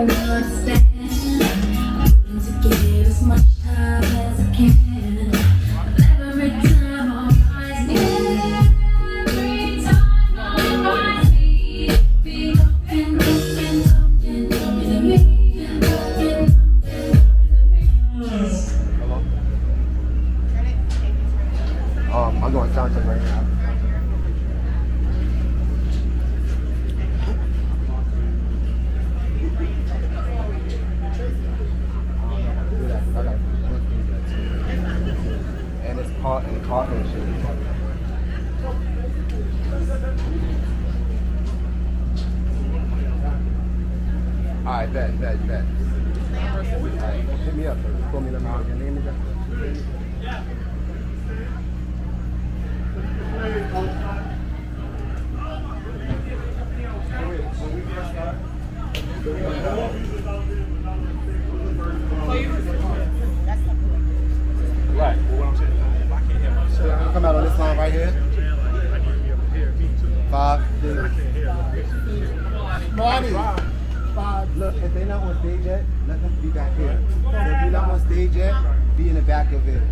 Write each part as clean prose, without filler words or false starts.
understand. Willing to give as much time as I can. Every time I rise, every time I rise, be talking to me, Hello? I'm going sound check right now. And it's caught and shit. Alright, bet. Alright, hit me up. Call me, let me know your name again. Right. Well, what I'm saying, I can't hear myself. So I'm gonna come out on this line right here. I can't hear me too. 5, I 6. can't hear. No, I need 5. Look, if they're not on stage yet, let them be back here. So if you're not on stage yet, be in the back of it.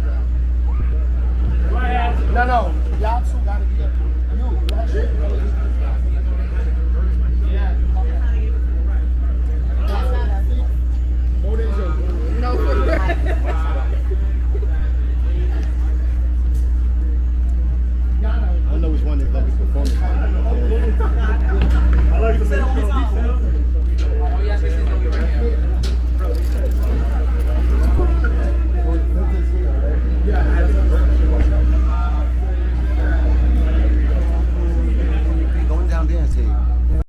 No, y'all two gotta be up. You,